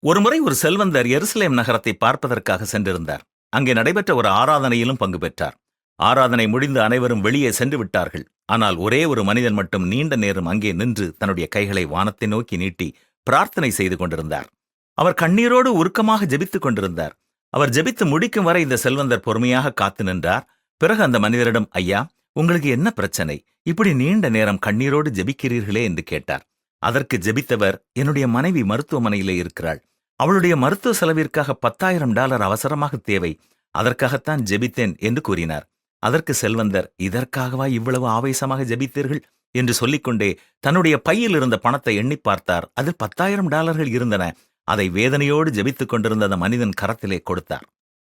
ஒருமுறை ஒரு செல்வந்தர் எருசலேம் நகரத்தை பார்ப்பதற்காக சென்றிருந்தார். அங்கே நடைபெற்ற ஒரு ஆராதனையிலும் பங்கு பெற்றார். ஆராதனை முடிந்து அனைவரும் வெளியே சென்று விட்டார்கள். ஆனால் ஒரே ஒரு மனிதன் மட்டும் நீண்ட நேரம் அங்கே நின்று தன்னுடைய கைகளை வானத்தை நோக்கி நீட்டி பிரார்த்தனை செய்து கொண்டிருந்தார். அவர் கண்ணீரோடு உருக்கமாக ஜெபித்துக் கொண்டிருந்தார். அவர் ஜெபித்து முடிக்கும் வரை இந்த செல்வந்தர் பொறுமையாக காத்து நின்றார். பிறகு அந்த மனிதரிடம், ஐயா, உங்களுக்கு என்ன பிரச்சனை? இப்படி நீண்ட நேரம் கண்ணீரோடு ஜெபிக்கிறீர்களே என்று கேட்டார். அதற்கு ஜெபித்தவர், என்னுடைய மனைவி மருத்துவமனையிலே இருக்கிறாள். அவளுடைய மருத்துவ செலவிற்காக $10,000 அவசரமாக தேவை. அதற்காகத்தான் ஜெபித்தேன் என்று கூறினார். அதற்கு செல்வந்தர், இதற்காகவா இவ்வளவு ஆவேசமாக ஜெபித்தீர்கள் என்று சொல்லிக்கொண்டே தன்னுடைய பையில் இருந்த பணத்தை எண்ணி பார்த்தார். அதில் $10,000 இருந்தன. அதை வேதனையோடு ஜெபித்துக் கொண்டிருந்த அந்த மனிதன் கரத்திலே கொடுத்தார்.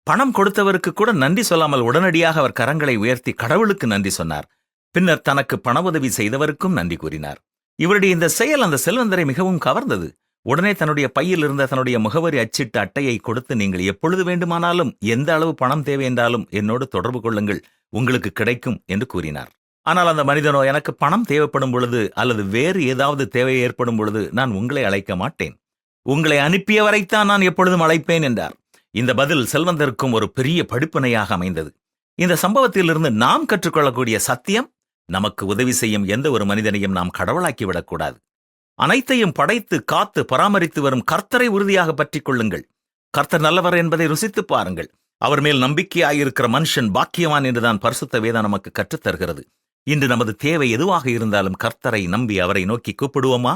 பணம் கொடுத்தவருக்கு கூட நன்றி சொல்லாமல் உடனடியாக அவர் கரங்களை உயர்த்தி கடவுளுக்கு நன்றி சொன்னார். பின்னர் தனக்கு பண உதவி செய்தவருக்கும் நன்றி கூறினார். இவருடைய இந்த செயல் அந்த செல்வந்தரை மிகவும் கவர்ந்தது. உடனே தன்னுடைய பையில் இருந்த தன்னுடைய முகவரி அச்சிட்ட அட்டையை கொடுத்து, நீங்கள் எப்பொழுது வேண்டுமானாலும் எந்த அளவு பணம் தேவை என்றாலும் என்னோடு தொடர்பு கொள்ளுங்கள், உங்களுக்கு கிடைக்கும் என்று கூறினார். ஆனால் அந்த மனிதனோ, எனக்கு பணம் தேவைப்படும் பொழுது அல்லது வேறு ஏதாவது தேவை ஏற்படும் பொழுது நான் உங்களை அழைக்க மாட்டேன், உங்களை அனுப்பியவரைத்தான் நான் எப்பொழுதும் அழைப்பேன் என்றார். இந்த பதில் செல்வந்தருக்கும் ஒரு பெரிய படிப்பினையாக அமைந்தது. இந்த சம்பவத்திலிருந்து நாம் கற்றுக்கொள்ளக்கூடிய சத்தியம், நமக்கு உதவி செய்யும் எந்த ஒரு மனிதனையும் நாம் கடவுளாக்கிவிடக்கூடாது. அனைத்தையும் படைத்து காத்து பராமரித்து வரும் கர்த்தரை உறுதியாக பற்றிக் கொள்ளுங்கள். கர்த்தர் நல்லவர் என்பதை ருசித்து பாருங்கள். அவர் மேல் நம்பிக்கையாயிருக்கிற மனுஷன் பாக்கியவான் என்றுதான் பரிசுத்த வேதம் நமக்கு கற்றுத்தருகிறது. இன்று நமது தேவை எதுவாக இருந்தாலும் கர்த்தரை நம்பி அவரை நோக்கி கூப்பிடுவோமா?